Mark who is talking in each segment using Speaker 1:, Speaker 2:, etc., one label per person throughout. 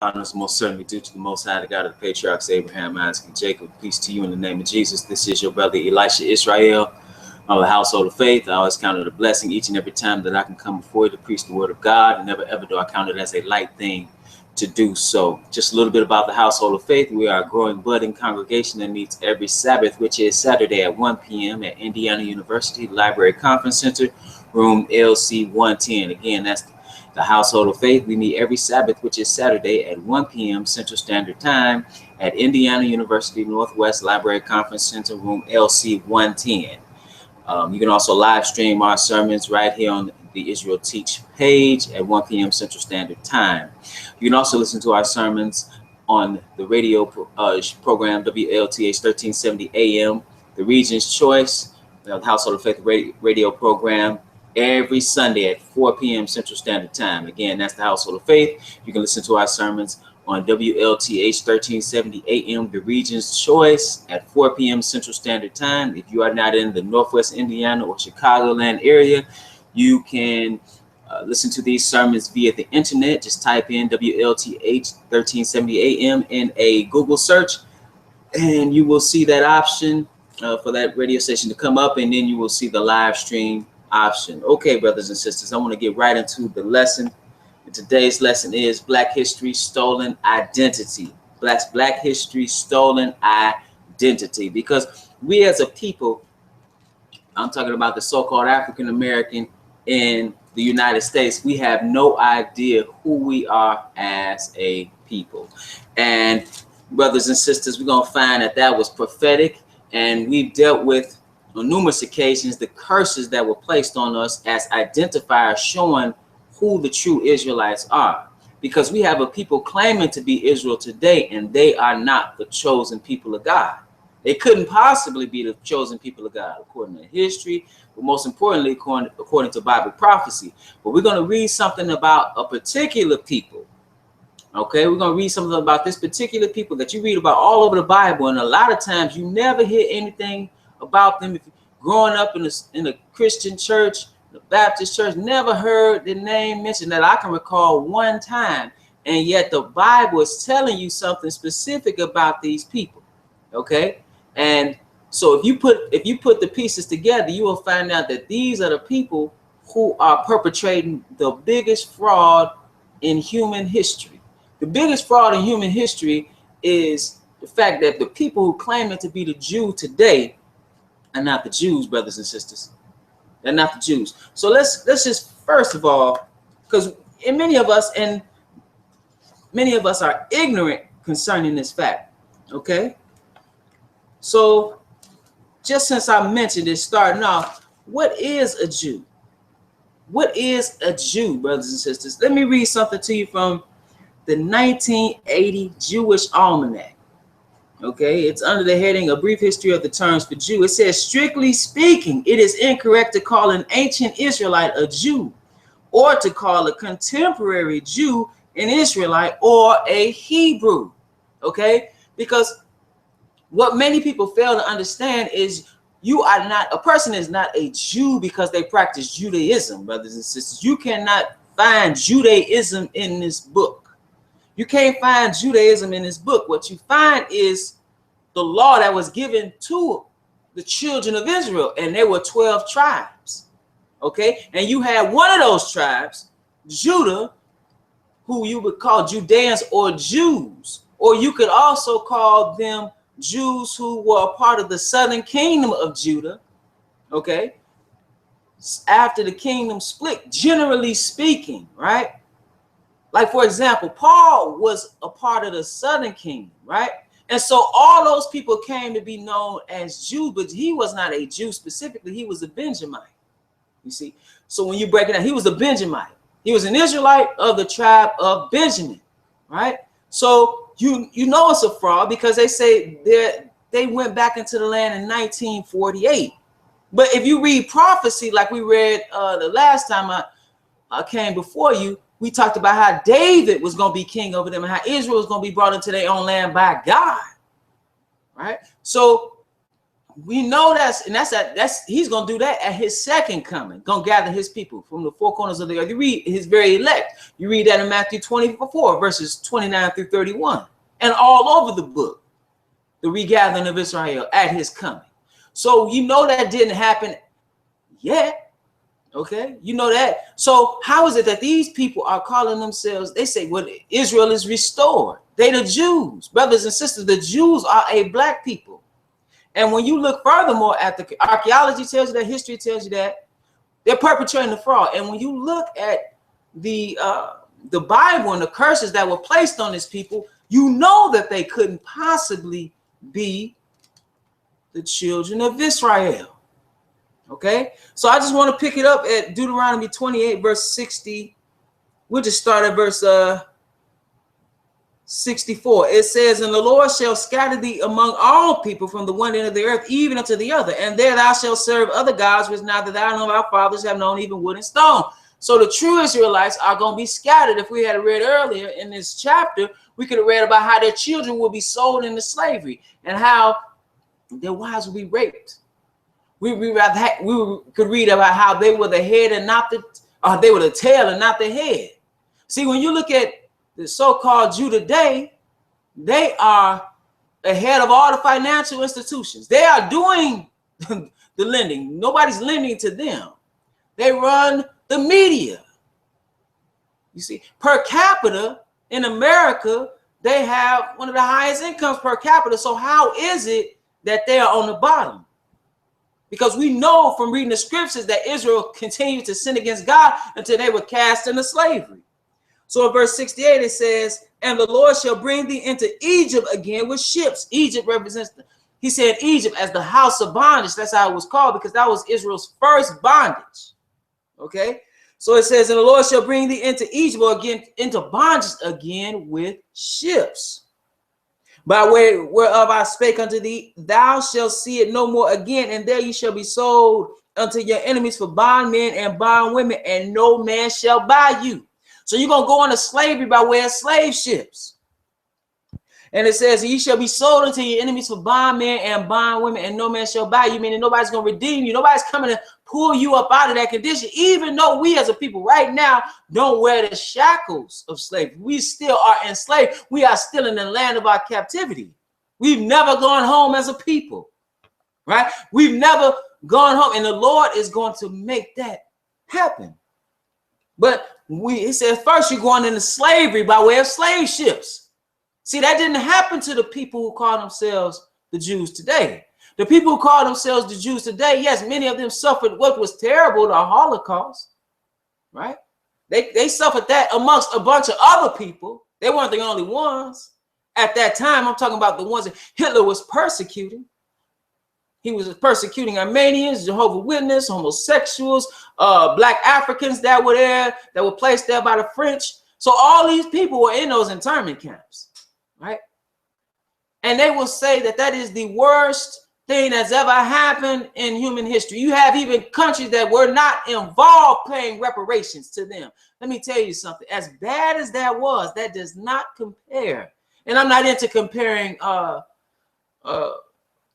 Speaker 1: honors most certainly due to the Most High, the God of the patriarchs Abraham, Isaac, and Jacob. Peace to you in the name of Jesus. This is your brother Elisha Israel of the household of faith. I always count it a blessing each and every time that I can come before you to preach the word of God. And never ever do I count it as a light thing to do so. Just a little bit about the household of faith. We are a growing, budding congregation that meets every Sabbath, which is Saturday at 1 p.m. at Indiana University Library Conference Center, room LC 110. Again, that's the household of faith. We meet every Sabbath, which is Saturday at 1 p.m. Central Standard Time at Indiana University Northwest Library Conference Center, room LC 110. You can also live stream our sermons right here on the Israel Teach page at 1 p.m. Central Standard Time. You can also listen to our sermons on the radio program WLTH 1370 AM, the Region's Choice, the Household of Faith radio program, every Sunday at 4 p.m. Central Standard Time. Again, that's the Household of Faith. You can listen to our sermons on WLTH 1370 AM, the Region's Choice, at 4 p.m. Central Standard Time. If you are not in the Northwest Indiana or Chicagoland area, you can listen to these sermons via the internet. Just type in WLTH 1370 AM in a Google search, and you will see that option for that radio station to come up, and then you will see the live stream option. Okay, brothers and sisters, I want to get right into the lesson. And today's lesson is Black History, Stolen Identity. Black History, Stolen Identity. Because we as a people, I'm talking about the so-called African American in the United States, we have no idea who we are as a people. And brothers and sisters, we're going to find that that was prophetic, and we've dealt with on numerous occasions the curses that were placed on us as identifiers showing who the true Israelites are. Because we have a people claiming to be Israel today, and they are not the chosen people of God. They couldn't possibly be the chosen people of God according to history, but most importantly, according to Bible prophecy. But we're going to read something about a particular people. Okay, we're going to read something about this particular people that you read about all over the Bible, and a lot of times you never hear anything about them. If you're growing up in a Christian church, the Baptist church, never heard the name mentioned that I can recall one time, and yet the Bible is telling you something specific about these people. Okay, and so if you put the pieces together, you will find out that these are the people who are perpetrating the biggest fraud in human history. The biggest fraud in human history is the fact that the people who claim to be the Jew today are not the Jews, brothers and sisters. They're not the Jews. So let's just first of all, because many of us are ignorant concerning this fact. Okay. So just since I mentioned it, starting off, what is a Jew? What is a Jew, brothers and sisters? Let me read something to you from the 1980 Jewish Almanac. Okay, it's under the heading A Brief History of the Terms for Jew. It says, strictly speaking, it is incorrect to call an ancient Israelite a Jew, or to call a contemporary Jew an Israelite or a Hebrew. Okay, because what many people fail to understand is a person is not a Jew because they practice Judaism, brothers and sisters. You cannot find Judaism in this book. You can't find Judaism in this book. What you find is the law that was given to the children of Israel, and there were 12 tribes. Okay, and you had one of those tribes, Judah, who you would call Judeans or Jews, or you could also call them Jews who were a part of the southern kingdom of Judah. Okay, after the kingdom split, generally speaking, right? Like, for example, Paul was a part of the southern kingdom, right? And so all those people came to be known as Jews, but he was not a Jew specifically. He was a Benjamite, you see. So when you break it down, he was a Benjamite. He was an Israelite of the tribe of Benjamin, right? So you know it's a fraud because they say they went back into the land in 1948. But if you read prophecy, like we read the last time I came before you, we talked about how David was going to be king over them and how Israel was going to be brought into their own land by God, right? So We know that's he's gonna do that at his second coming, gonna gather his people from the four corners of the earth. You read his very elect. You read that in Matthew 24, verses 29 through 31, and all over the book, the regathering of Israel at his coming. So you know that didn't happen yet. Okay, you know that. So how is it that these people are calling themselves? They say, well, Israel is restored. They the Jews, brothers and sisters. The Jews are a black people. And when you look furthermore at the archaeology tells you that, history tells you that they're perpetrating the fraud. And when you look at the Bible and the curses that were placed on this people, you know that they couldn't possibly be the children of Israel. Okay, so I just want to pick it up at Deuteronomy 28, verse 60. We'll just start at verse 64. It says, and the Lord shall scatter thee among all people from the one end of the earth even unto the other, and there thou shalt serve other gods which neither thou nor our fathers have known, even wood and stone. So the true Israelites are going to be scattered. If we had read earlier in this chapter, we could have read about how their children will be sold into slavery and how their wives will be raped. We could read about how they were the head and not they were the tail and not the head. See, when you look at the so-called Jew today, they are ahead of all the financial institutions. They are doing the lending. Nobody's lending to them. They run the media. You see, per capita in America, they have one of the highest incomes per capita. So how is it that they are on the bottom? Because we know from reading the scriptures that Israel continued to sin against God until they were cast into slavery. So in verse 68, it says, and the Lord shall bring thee into Egypt again with ships. Egypt represents, he said Egypt as the house of bondage. That's how it was called, because that was Israel's first bondage. Okay. So it says, and the Lord shall bring thee into Egypt again, into bondage again with ships. By way whereof I spake unto thee, thou shalt see it no more again, and there ye shall be sold unto your enemies for bondmen and bondwomen, and no man shall buy you. So you're going to go into slavery by way of slave ships. And it says, ye shall be sold unto your enemies for bondmen and bondwomen, and no man shall buy you, meaning nobody's going to redeem you. Nobody's coming to pull you up out of that condition, even though we as a people right now don't wear the shackles of slavery. We still are enslaved. We are still in the land of our captivity. We've never gone home as a people, right? We've never gone home, and the Lord is going to make that happen. But it says first you're going into slavery by way of slave ships. See, that didn't happen to the people who call themselves the Jews today. The people who call themselves the Jews today, yes, many of them suffered what was terrible, the Holocaust, right? They suffered that amongst a bunch of other people. They weren't the only ones. At that time, I'm talking about the ones that Hitler was persecuting. He was persecuting Armenians, Jehovah's Witnesses, homosexuals, Black Africans that were there, that were placed there by the French. So all these people were in those internment camps, right? And they will say that that is the worst thing that's ever happened in human history. You have even countries that were not involved paying reparations to them. Let me tell you something. As bad as that was, that does not compare. And I'm not into comparing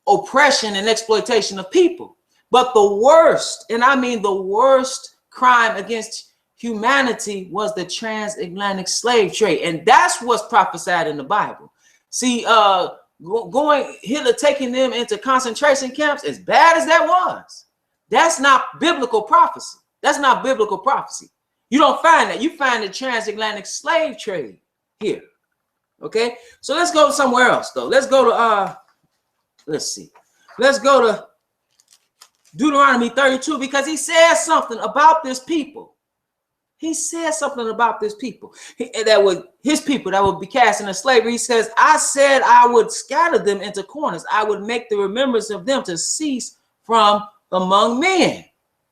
Speaker 1: oppression and exploitation of people. But the worst, and I mean the worst crime against humanity was the transatlantic slave trade. And that's what's prophesied in the Bible. See, Hitler taking them into concentration camps, as bad as that was, that's not biblical prophecy. That's not biblical prophecy. You don't find that. You find the transatlantic slave trade here. Okay, so let's go somewhere else though. Let's go to let's see. Let's go to Deuteronomy 32, because he says something about this people. He says something about this people his people that would be cast into slavery. He says, I said I would scatter them into corners. I would make the remembrance of them to cease from among men.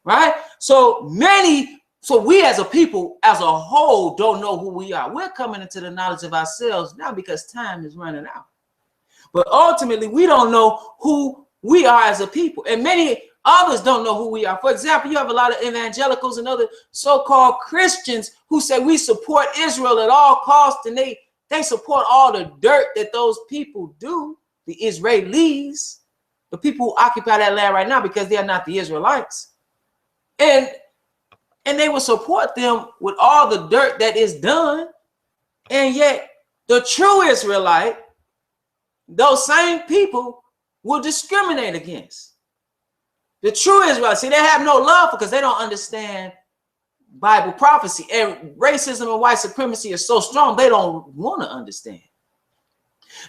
Speaker 1: Right? So we as a people, as a whole, don't know who we are. We're coming into the knowledge of ourselves now because time is running out. But ultimately, we don't know who we are as a people. And many others don't know who we are. For example, you have a lot of evangelicals and other so-called Christians who say we support Israel at all costs, and they support all the dirt that those people do, the Israelis, the people who occupy that land right now, because they are not the Israelites. And they will support them with all the dirt that is done. And yet the true Israelite, those same people will discriminate against. The true Israelites, see, they have no love because they don't understand Bible prophecy. And racism and white supremacy is so strong, they don't want to understand.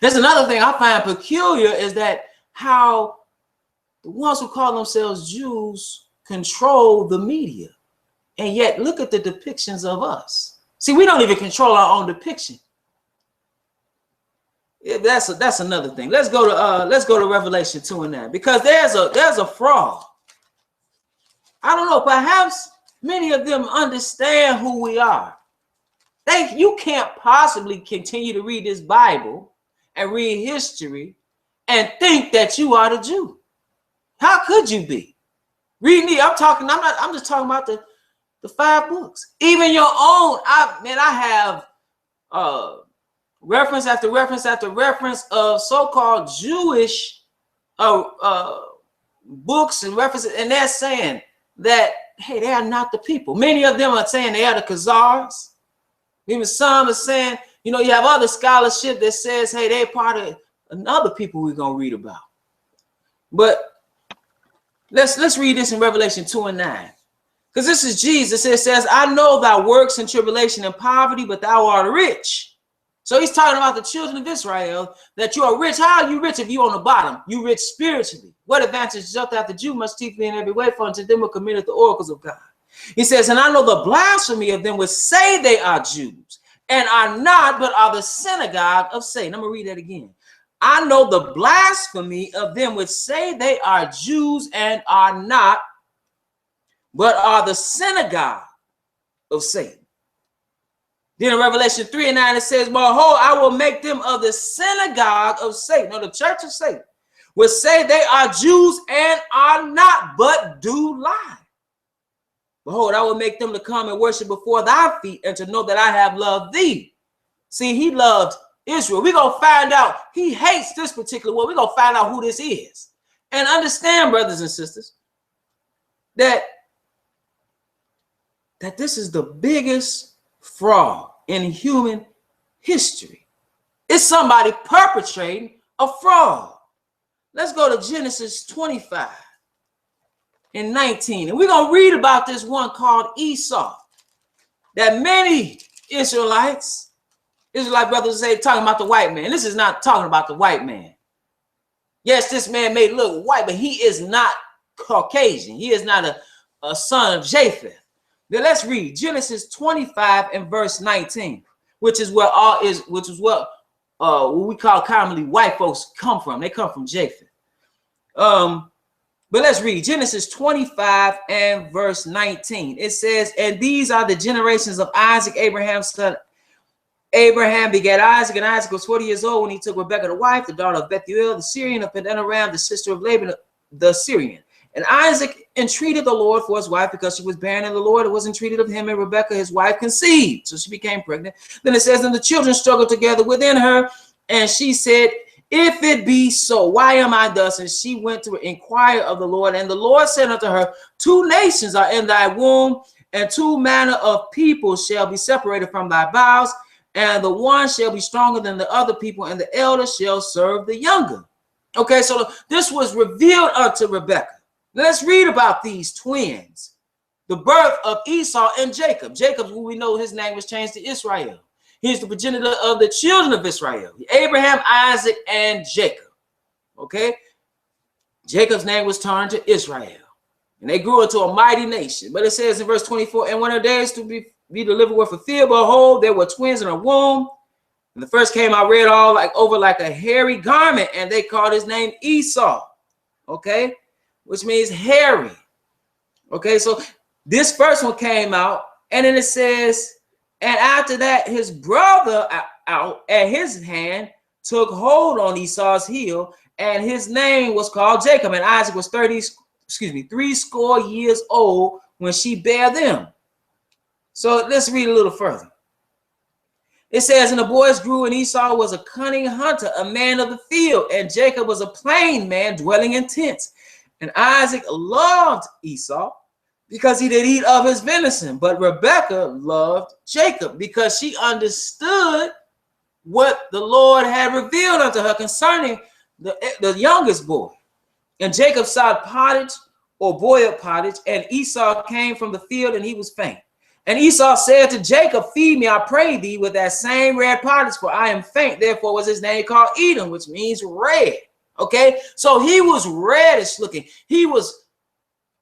Speaker 1: There's another thing I find peculiar is that how the ones who call themselves Jews control the media. And yet look at the depictions of us. See, we don't even control our own depiction. Yeah, that's another thing. Let's go to Revelation 2 and 9, because there's a fraud. I don't know, perhaps many of them understand who we are. You can't possibly continue to read this Bible and read history and think that you are the Jew. How could you be? Read me. I'm just talking about the 5 books. Even your own. I have reference after reference after reference of so-called Jewish books and references, and they're saying that, hey, they are not the people. Many of them are saying they are the Khazars. Even some are saying, you have other scholarship that says, hey, they're part of another people we're going to read about. But let's read this in Revelation 2 and 9. Because this is Jesus. It says, I know thy works and tribulation and poverty, but thou art rich. So he's talking about the children of Israel, that you are rich. How are you rich if you're on the bottom? You rich spiritually. What advantage doth that the Jew must teach me in every way, for unto them who committed the oracles of God. He says, and I know the blasphemy of them which say they are Jews, and are not, but are the synagogue of Satan. I'm going to read that again. I know the blasphemy of them which say they are Jews and are not, but are the synagogue of Satan. Then in Revelation 3 and 9, it says, behold, I will make them of the synagogue of Satan, or the church of Satan, which say they are Jews and are not, but do lie. Behold, I will make them to come and worship before thy feet, and to know that I have loved thee. See, he loved Israel. We're going to find out. He hates this particular one. We're going to find out who this is. And understand, brothers and sisters, that this is the biggest fraud in human history. It's somebody perpetrating a fraud. Let's go to Genesis 25 and 19. And we're going to read about this one called Esau, that many Israelite brothers say, talking about the white man. This is not talking about the white man. Yes, this man may look white, but he is not Caucasian. He is not a son of Japheth. Now let's read Genesis 25 and verse 19, which is what we call commonly white folks come from. They come from Japheth. But let's read Genesis 25 and verse 19. It says, and these are the generations of Isaac, Abraham's son. Abraham begat Isaac, and Isaac was 40 years old when he took Rebekah, the wife, the daughter of Bethuel, the Syrian, of Padanaram, the sister of Laban, the Syrian. And Isaac entreated the Lord for his wife because she was barren, and the Lord was entreated of him, and Rebekah, his wife, conceived. So she became pregnant. Then it says, and the children struggled together within her, and she said, if it be so, why am I thus? And she went to inquire of the Lord, and the Lord said unto her, 2 nations are in thy womb, and 2 manner of people shall be separated from thy bowels, and the one shall be stronger than the other people, and the elder shall serve the younger. Okay, so this was revealed unto Rebekah. Let's read about these twins, the birth of Esau and Jacob. Jacob, who we know his name was changed to Israel. He's the progenitor of the children of Israel, Abraham, Isaac, and Jacob. Okay, Jacob's name was turned to Israel, and they grew into a mighty nation. But it says in verse 24, and when her days to be delivered were fulfilled, behold, there were twins in her womb. And the first came, I read all over like a hairy garment, and they called his name Esau. Okay, which means hairy. Okay, so this first one came out, and then it says, and after that, his brother out at his hand took hold on Esau's heel, and his name was called Jacob. And Isaac was 80 years old when she bare them. So let's read a little further. It says, and the boys grew, and Esau was a cunning hunter, a man of the field, and Jacob was a plain man dwelling in tents. And Isaac loved Esau because he did eat of his venison, but Rebekah loved Jacob because she understood what the Lord had revealed unto her concerning the youngest boy. And Jacob sought pottage or boiled pottage, and Esau came from the field, and he was faint. And Esau said to Jacob, feed me, I pray thee, with that same red pottage, for I am faint. Therefore was his name called Edom, which means red. Okay, so he was reddish looking. He was,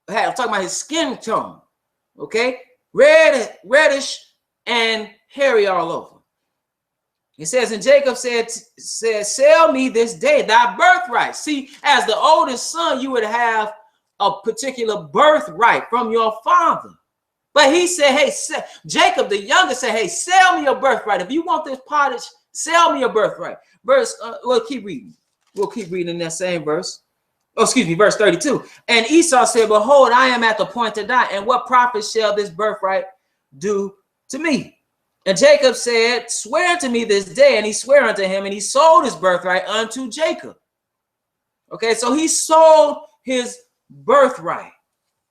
Speaker 1: I'm talking about his skin tone. Okay, reddish and hairy all over. It says, and Jacob said, sell me this day thy birthright. See, as the oldest son, you would have a particular birthright from your father. But he said, hey, Jacob, the youngest, said, hey, sell me your birthright. If you want this pottage, sell me your birthright. We'll keep reading. We'll keep reading in that same verse. Oh, excuse me, verse 32. And Esau said, behold, I am at the point to die, and what profit shall this birthright do to me? And Jacob said, swear to me this day. And he sware unto him, and he sold his birthright unto Jacob. Okay, so he sold his birthright.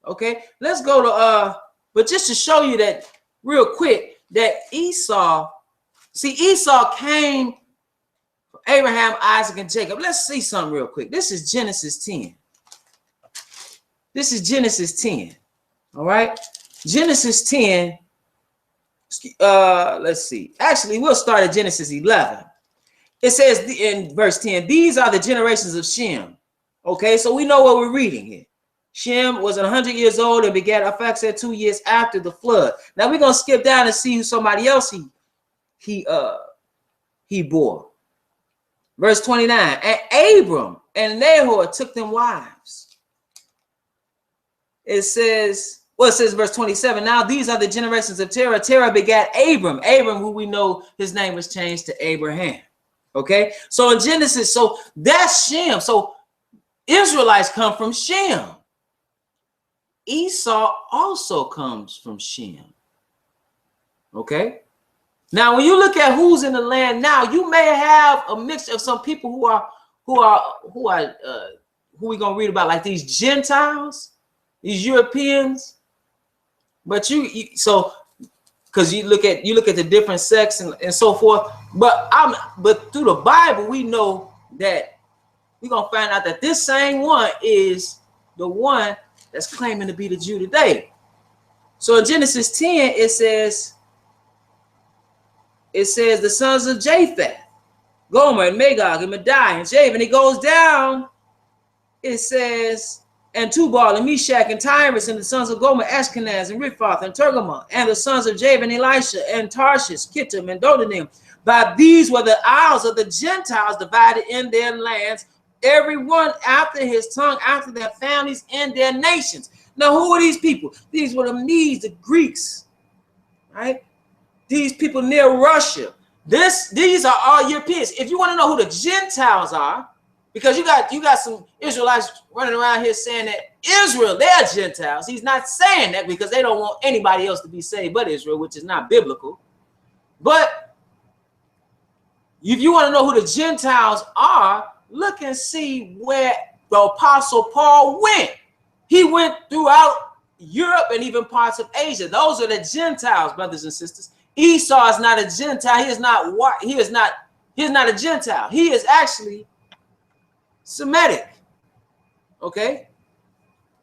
Speaker 1: Okay, let's go to but just to show you that real quick, that Esau came from Abraham, Isaac, and Jacob. Let's see something real quick. This is Genesis 10. This is Genesis 10. All right. Genesis 10. Let's see. Actually, we'll start at Genesis 11. It says in verse 10, these are the generations of Shem. Okay, so we know what we're reading here. Shem was 100 years old and begat Arphaxad 2 years after the flood. Now we're gonna skip down and see who somebody else he bore. Verse 29. And Abram and Nahor took them wives. It says verse 27. Now these are the generations of Terah. Terah begat Abram. Abram, who we know his name was changed to Abraham. Okay, so in Genesis, so that's Shem. So Israelites come from Shem. Esau also comes from Shem. Okay. Now, when you look at who's in the land now, you may have a mixture of some people who we gonna read about, like these Gentiles, these Europeans. But because you look at the different sects and so forth. But through the Bible, we know that we're gonna find out that this same one is the one that's claiming to be the Jew today. So in Genesis 10, it says the sons of Japheth, Gomer and Magog and Madai and Javan. It goes down. It says, and Tubal and Meshach and Tyrus, and the sons of Gomer, Ashkenaz and Riphath and Tergama, and the sons of Javan, Elisha and Tarshish, Kittim and Dodanim. By these were the isles of the Gentiles divided in their lands, every one after his tongue, after their families and their nations. Now, who are these people? These were the Medes, the Greeks, right? These people near Russia. These are all Europeans. If you want to know who the Gentiles are, because you got some Israelites running around here saying that Israel, they're Gentiles. He's not saying that because they don't want anybody else to be saved but Israel, which is not biblical. But if you want to know who the Gentiles are, look and see where the Apostle Paul went. He went throughout Europe and even parts of Asia. Those are the Gentiles, brothers and sisters. Esau is not a Gentile. He is not a Gentile. He is actually Semitic. Okay?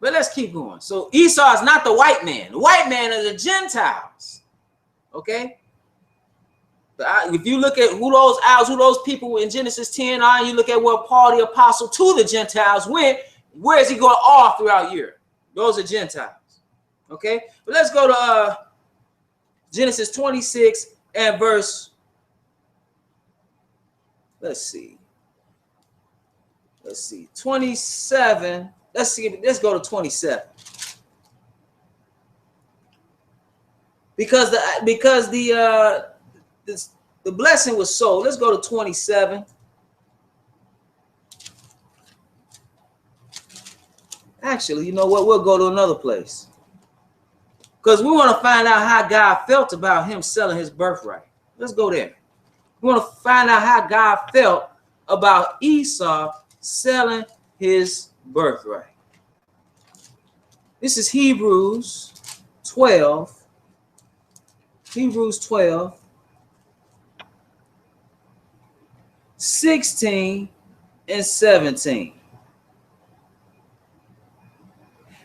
Speaker 1: But let's keep going. So Esau is not the white man. The white man are the Gentiles. Okay? If you look at who those people in Genesis 10 are, you look at where Paul the apostle to the Gentiles went, where is he going all throughout Europe? Those are Gentiles. Okay? But let's go to Genesis 26 and verse, let's see, 27. Let's go to 27. Because the blessing was sold. Let's go to 27. Actually, you know what? We'll go to another place. Because we want to find out how God felt about him selling his birthright. Let's go there. We want to find out how God felt about Esau selling his birthright. This is Hebrews 12. Hebrews 12, 16 and 17.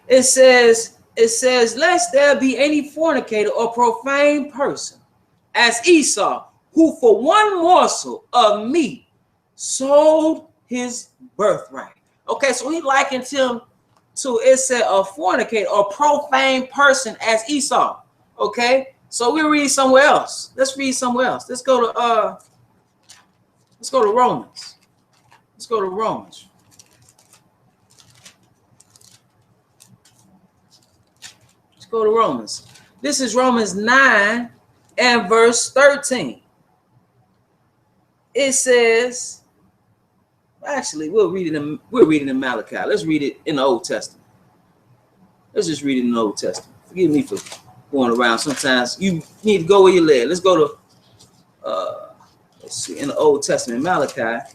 Speaker 1: It says, lest there be any fornicator or profane person, as Esau, who for one morsel of meat sold his birthright. Okay, so he likened him to, it said, a fornicator or profane person as Esau. Okay, so we read somewhere else. Let's read somewhere else. Let's go to Romans. Let's go to Romans. Let's go to Romans. This is Romans 9 and verse 13. It says, actually, we'll read it in Malachi. Let's read it in the Old Testament. Let's just read it in the Old Testament. Forgive me for going around. Sometimes you need to go where you live. Let's go to let's see, in the Old Testament, Malachi.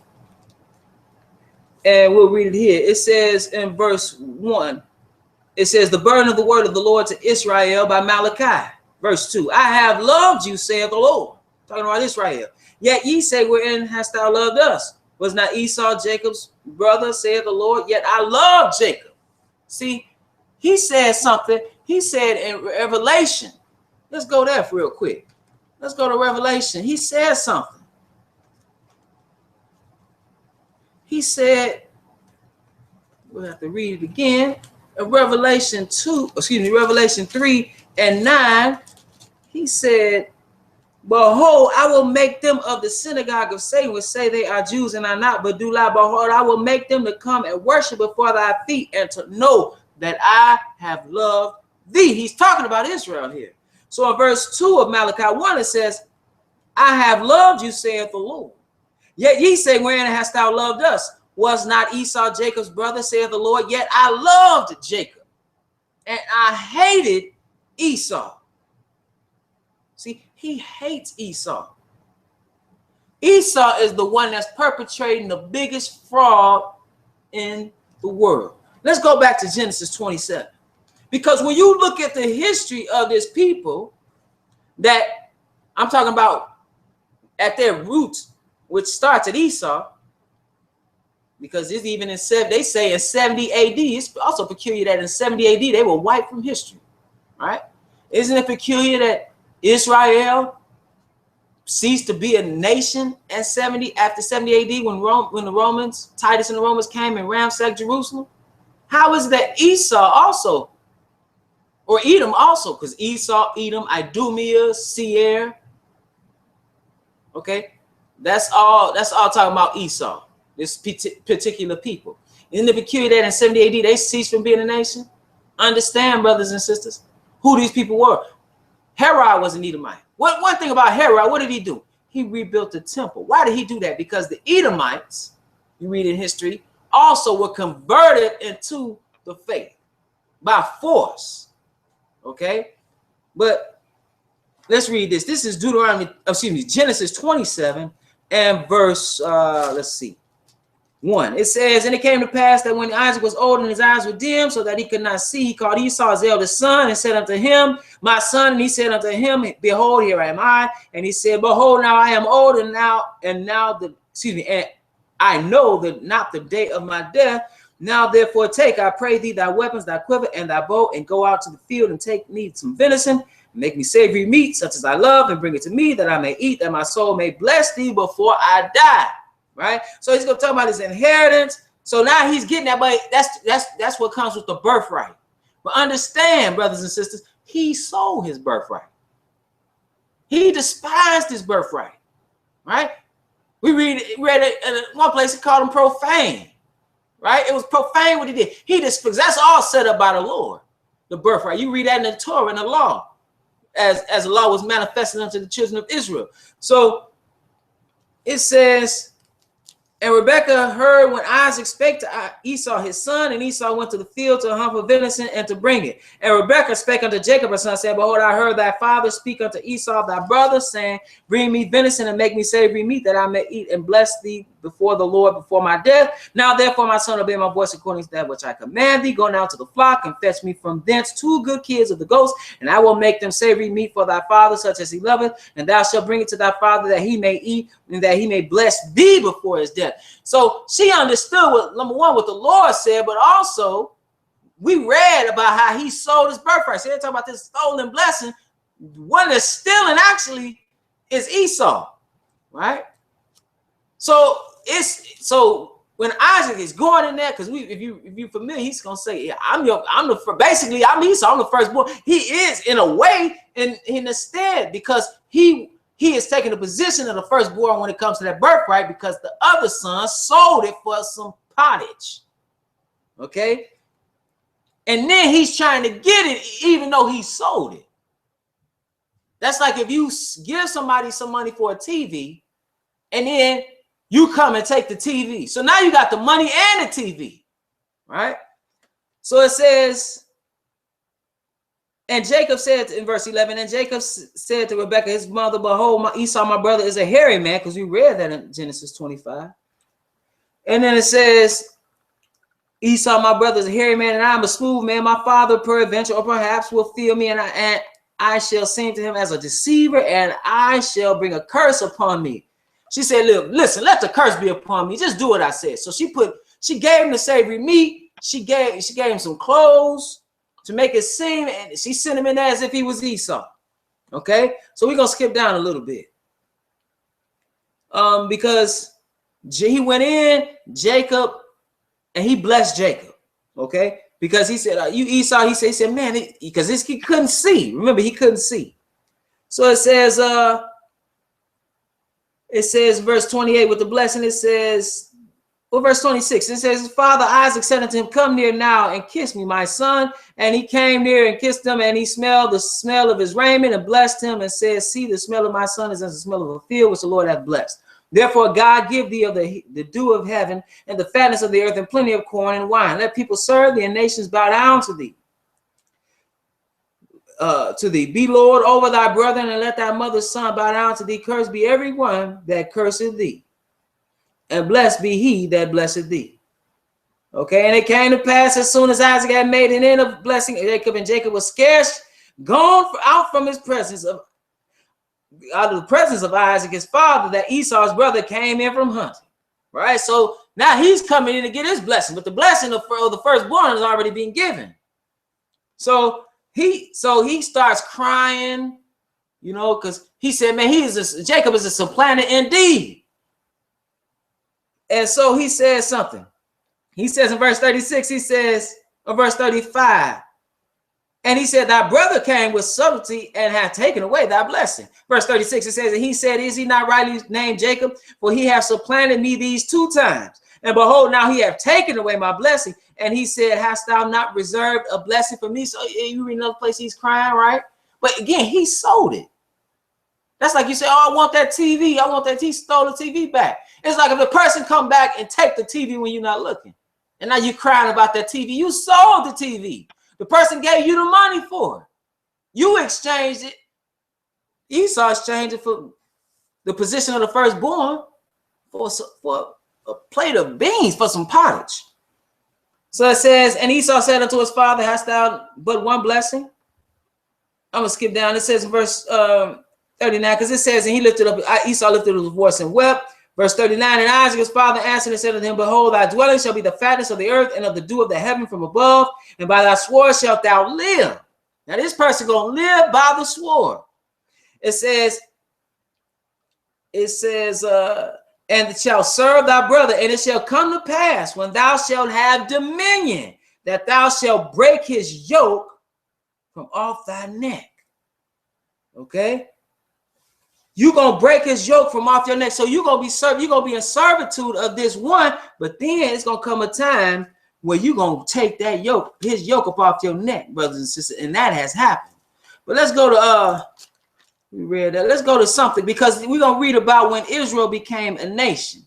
Speaker 1: And we'll read it here. It says in verse 1, it says, the burden of the word of the Lord to Israel by Malachi. Verse 2, I have loved you, saith the Lord. Talking about Israel. Yet ye say, wherein hast thou loved us? Was not Esau Jacob's brother, saith the Lord? Yet I love Jacob. See, he said something. He said in Revelation. Let's go there real quick. Let's go to Revelation. He said something. He said, we'll have to read it again. In Revelation 3 and 9, he said, behold, I will make them of the synagogue of Satan, which say they are Jews and are not, but do lie. Behold, I will make them to come and worship before thy feet, and to know that I have loved thee. He's talking about Israel here. So in verse 2 of Malachi 1, it says, I have loved you, saith the Lord. Yet ye say, wherein hast thou loved us? Was not Esau Jacob's brother, saith the Lord? Yet I loved Jacob, and I hated Esau. See, he hates Esau. Esau is the one that's perpetrating the biggest fraud in the world. Let's go back to Genesis 27. Because when you look at the history of this people, that I'm talking about at their roots, which starts at Esau, because it's even in they say in 70 AD, it's also peculiar that in 70 AD they were wiped from history, right? Isn't it peculiar that Israel ceased to be a nation at after 70 AD when the Romans, Titus and the Romans came and ransacked Jerusalem? How is that Esau also, or Edom also, because Esau, Edom, Idumea, Seir, okay, that's all talking about Esau, this particular people. Isn't it peculiar that in 70 AD they ceased from being a nation? Understand, brothers and sisters, who these people were. Herod was an Edomite. One thing about Herod, what did he do? He rebuilt the temple. Why did he do that? Because the Edomites, you read in history, also were converted into the faith by force. Okay, but let's read this. This is Genesis 27 and verse, let's see, 1. It says, and it came to pass that when Isaac was old and his eyes were dim, so that he could not see, he called Esau his eldest son and said unto him, my son. And he said unto him, behold, here am I. And he said, behold, now I am old, and I know that not the day of my death. Now therefore take, I pray thee, thy weapons, thy quiver, and thy bow, and go out to the field and take me some venison, make me savory meat, such as I love, and bring it to me, that I may eat, that my soul may bless thee before I die. Right? So he's going to talk about his inheritance. So now he's getting that, but that's what comes with the birthright. But understand, brothers and sisters, he sold his birthright. He despised his birthright. Right? We read it in one place, it called him profane. Right? It was profane what he did. Because that's all set up by the Lord, the birthright. You read that in the Torah and the law, as the law was manifested unto the children of Israel. So it says, And Rebekah heard when Isaac spake to Esau his son, and Esau went to the field to hunt for venison and to bring it. And Rebekah spake unto Jacob her son, saying, Behold, I heard thy father speak unto Esau thy brother, saying, Bring me venison and make me savory meat, that I may eat and bless thee before the Lord before my death. Now therefore, my son, obey my voice according to that which I command thee. Go now to the flock and fetch me from thence 2 good kids of the goats, and I will make them savory meat for thy father, such as he loveth, and thou shalt bring it to thy father, that he may eat, and that he may bless thee before his death. So she understood what, number one, what the Lord said, but also we read about how he sold his birthright. So they're talking about this stolen blessing. One that's stealing actually is Esau, right? So when Isaac is going in there, because if you familiar, he's gonna say, yeah, I'm Esau, I'm the firstborn. He is in a way in the stead, because he is taking the position of the firstborn when it comes to that birthright, because the other son sold it for some pottage. Okay. And then he's trying to get it even though he sold it. That's like if you give somebody some money for a TV and then you come and take the TV. So now you got the money and the TV, right? So it says, and Jacob said in verse 11, and Jacob said to Rebekah, his mother, Behold, Esau, my brother, is a hairy man, because we read that in Genesis 25. And then it says, Esau, my brother, is a hairy man, and I am a smooth man. My father, peradventure, or perhaps, will fear me, and I shall seem to him as a deceiver, and I shall bring a curse upon me. She said, Look, listen, let the curse be upon me. Just do what I said. So she gave him the savory meat. She gave him some clothes to make it seem, and she sent him in there as if he was Esau. Okay, so we're gonna skip down a little bit, because he went in, Jacob, and he blessed Jacob. Okay, because he said, "You Esau." He said, "Man," because he couldn't see. Remember, he couldn't see. So it says, verse 28 with the blessing. It says. Well, verse 26, it says, his father Isaac said unto him, Come near now and kiss me, my son. And he came near and kissed him, and he smelled the smell of his raiment and blessed him and said, See, the smell of my son is as the smell of a field which the Lord hath blessed. Therefore, God give thee of the dew of heaven and the fatness of the earth and plenty of corn and wine. Let people serve thee and nations bow down to thee. Be Lord over thy brethren, and let thy mother's son bow down to thee. Cursed be every one that curseth thee, and blessed be he that blesseth thee. Okay, and it came to pass as soon as Isaac had made an end of blessing Jacob, and Jacob was scarce gone out from his presence out of the presence of Isaac his father, that Esau's brother came in from hunting. Right, so now he's coming in to get his blessing, but the blessing of the firstborn has already been given. So he starts crying, because he said, "Man, Jacob is a supplanter indeed." And so he says something. He says in verse 36, verse 35, and he said, Thy brother came with subtlety and hath taken away thy blessing. Verse 36, it says, and he said, Is he not rightly named Jacob? For he hath supplanted me these 2 times. And behold, now he hath taken away my blessing. And he said, Hast thou not reserved a blessing for me? So you read another place, he's crying, right? But again, he sold it. That's like you say, oh, I want that TV. I want that. He stole the TV back. It's like if the person come back and take the TV when you're not looking. And now you're crying about that TV. You sold the TV. The person gave you the money for it. You exchanged it. Esau exchanged it for the position of the firstborn for a plate of beans, for some pottage. So it says, and Esau said unto his father, Hast thou but one blessing? I'm going to skip down. It says in verse 39, because it says, and Esau lifted up his voice and wept. Verse 39, and Isaac his father answered and said unto him, Behold, thy dwelling shall be the fatness of the earth and of the dew of the heaven from above, and by thy sword shalt thou live. Now this person going to live by the sword. It says, and shall serve thy brother, and it shall come to pass when thou shalt have dominion, that thou shalt break his yoke from off thy neck. Okay? You're going to break his yoke from off your neck. So you're going to be in servitude of this one, but then it's going to come a time where you're going to take that yoke, his yoke up off your neck, brothers and sisters, and that has happened. But let's go to we read that. Let's go to something, because we're going to read about when Israel became a nation.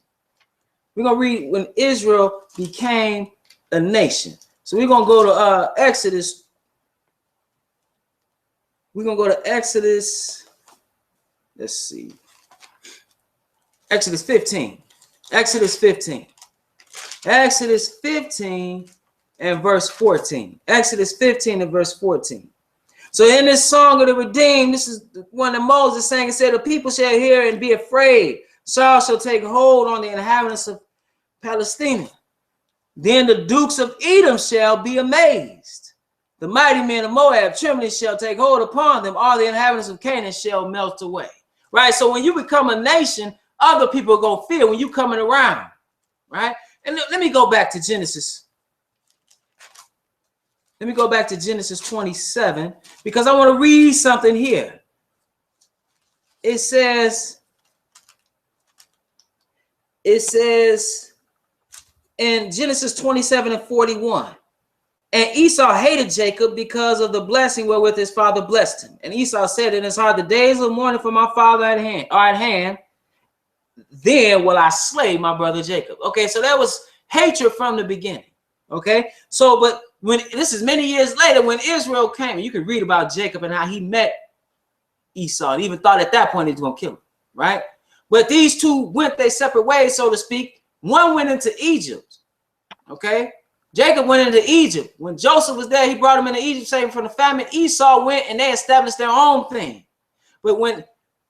Speaker 1: We're going to read when Israel became a nation. So we're going to go to Exodus. We're going to go to Exodus. Let's see. Exodus 15. Exodus 15. Exodus 15 and verse 14. Exodus 15 and verse 14. So in this song of the redeemed, this is one that Moses sang and said, the people shall hear and be afraid. Saul shall take hold on the inhabitants of Palestine. Then the dukes of Edom shall be amazed. The mighty men of Moab trembling shall take hold upon them. All the inhabitants of Canaan shall melt away. Right? So when you become a nation, other people are going to fear when you coming around. Right? And let me go back to Genesis. Let me go back to Genesis 27 because I want to read something here. It says in Genesis 27 and 41, and Esau hated Jacob because of the blessing wherewith his father blessed him. And Esau said in his heart, the days of mourning for my father are at hand. Then will I slay my brother Jacob. Okay, so that was hatred from the beginning. Okay, so but when this is many years later, when Israel came, you can read about Jacob and how he met Esau and even thought at that point he was going to kill him, right? But these two went their separate ways, so to speak. One went into Egypt, okay? Jacob went into Egypt. When Joseph was there, he brought him into Egypt, saving from the famine. Esau went and they established their own thing. But when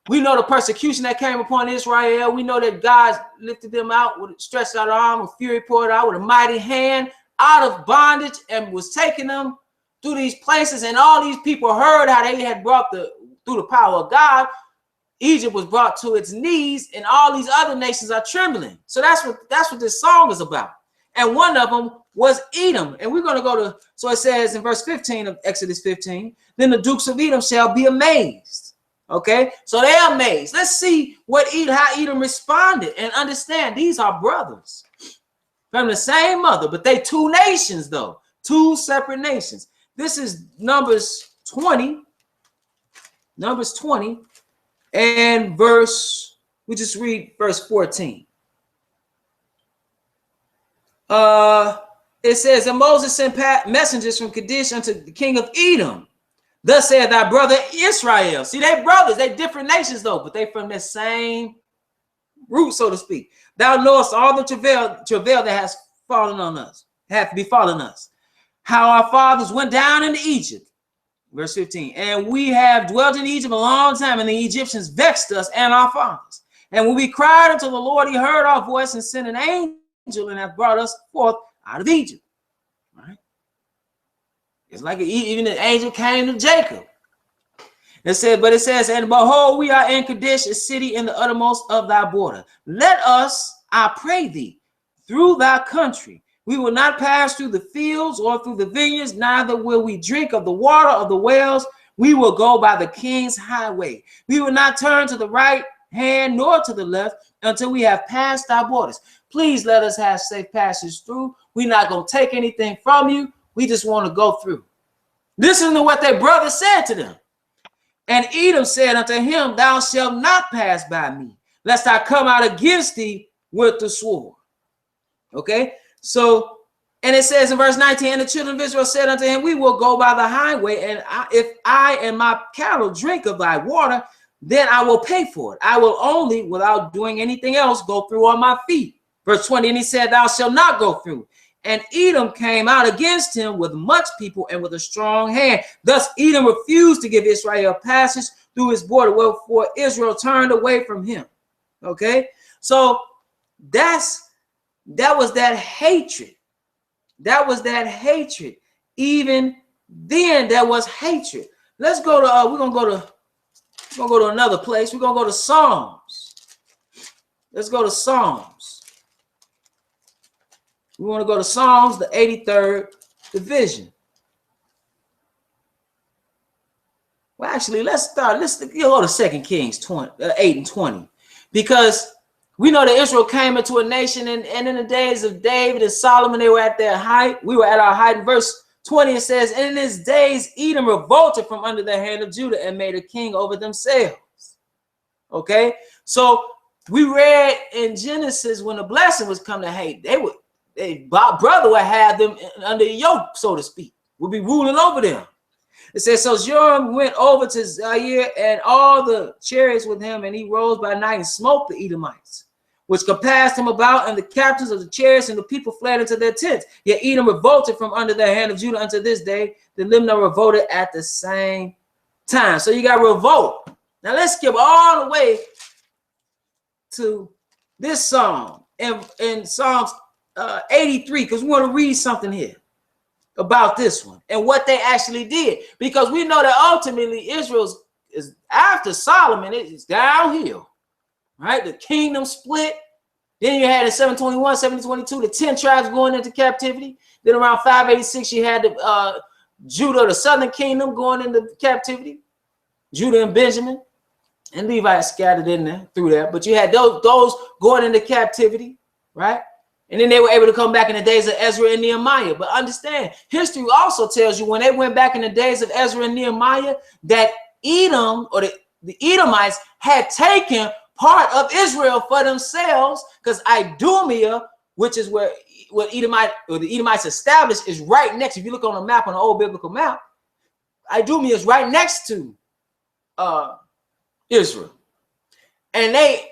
Speaker 1: we know the persecution that came upon Israel, we know that God lifted them out with stretched out arm, with fury poured out, with a mighty hand, out of bondage, and was taking them through these places. And all these people heard how they had brought through the power of God, Egypt was brought to its knees, and all these other nations are trembling. So that's what this song is about. And one of them was Edom. And we're going to go to, so it says in verse 15 of Exodus 15, then the dukes of Edom shall be amazed. Okay, so they're amazed. Let's see how Edom responded and understand these are brothers from the same mother, but they two nations though, two separate nations. This is Numbers 20 and we just read verse 14. It says, and Moses sent messengers from Kadesh unto the king of Edom. Thus said thy brother Israel. See, they brothers, they different nations though, but they from the same root, so to speak. Thou knowest all the travail that has fallen on us, hath befallen us. How our fathers went down into Egypt. Verse 15. And we have dwelt in Egypt a long time, and the Egyptians vexed us and our fathers. And when we cried unto the Lord, he heard our voice and sent an angel and hath brought us forth out of Egypt. Right? It's like even the angel came to Jacob. It says, and behold, we are in Kadesh, a city in the uttermost of thy border. Let us, I pray thee, through thy country. We will not pass through the fields or through the vineyards, neither will we drink of the water of the wells. We will go by the king's highway. We will not turn to the right hand nor to the left until we have passed our borders. Please let us have safe passage through. We're not going to take anything from you. We just want to go through. Listen to what their brother said to them. And Edom said unto him, thou shalt not pass by me, lest I come out against thee with the sword. Okay, so, and it says in verse 19, and the children of Israel said unto him, we will go by the highway, and if I and my cattle drink of thy water, then I will pay for it. I will only, without doing anything else, go through on my feet. Verse 20, and he said, thou shalt not go through. And Edom came out against him with much people and with a strong hand. Thus Edom refused to give Israel passage through his border, wherefore Israel turned away from him. Okay, so that was that hatred. That was that hatred. Even then, there was hatred. Let's go to we're gonna go to another place. We're gonna go to Psalms. Let's go to Psalms. We want to go to Psalms, the 83rd division. Well, actually, let's go to 2 Kings 8 and 20. Because we know that Israel came into a nation, and in the days of David and Solomon, they were at their height. We were at our height. In verse 20, it says, and in his days, Edom revolted from under the hand of Judah and made a king over themselves. Okay? So We read in Genesis when the blessing was coming, hey, brother would have them under yoke, so to speak, would be ruling over them. It says, so Joram went over to Zaire and all the chariots with him, and he rose by night and smote the Edomites, which compassed him about, and the captains of the chariots, and the people fled into their tents. Yet Edom revolted from under the hand of Judah unto this day. The Limnah revolted at the same time. So you got revolt. Now let's skip all the way to this psalm in Psalms 83, because we want to read something here about this one and what they actually did, because we know that ultimately Israel is after Solomon, it's downhill, right? The kingdom split. Then you had in 721, 722, the 10 tribes going into captivity. Then around 586, you had the Judah, the southern kingdom, going into captivity. Judah and Benjamin and Levi scattered in there through there, but you had those going into captivity, right? And then they were able to come back in the days of Ezra and Nehemiah. But understand, history also tells you when they went back in the days of Ezra and Nehemiah that Edom, or the Edomites, had taken part of Israel for themselves, because Idumea, which is where what the Edomites established, is right next. If you look on a map, on an old biblical map, Idumea is right next to Israel. And they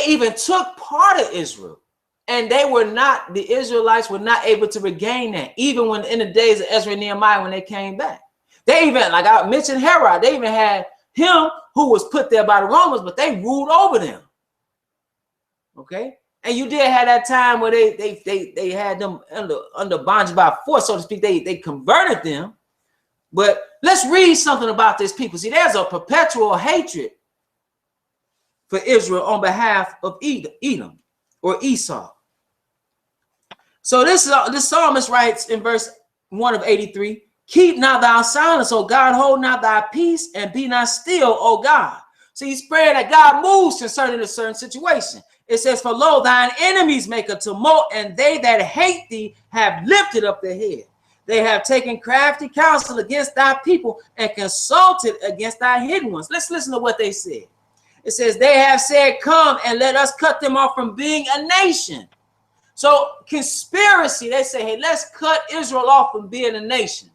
Speaker 1: even took part of Israel. And the Israelites were not able to regain that, even when in the days of Ezra and Nehemiah, when they came back. They even, like I mentioned, Herod, they even had him who was put there by the Romans, but they ruled over them. Okay? And you did have that time where they had them under bondage by force, so to speak. They converted them. But let's read something about this people. See, there's a perpetual hatred for Israel on behalf of Edom or Esau. So this psalmist writes in verse 1 of 83, keep not thou silence, O God, hold not thy peace, and be not still, O God. So he's praying that God moves concerning a certain situation. It says, for lo, thine enemies make a tumult, and they that hate thee have lifted up their head. They have taken crafty counsel against thy people and consulted against thy hidden ones. Let's listen to what they said. It says, they have said, come and let us cut them off from being a nation. So conspiracy, they say, hey, let's cut Israel off from being a nation.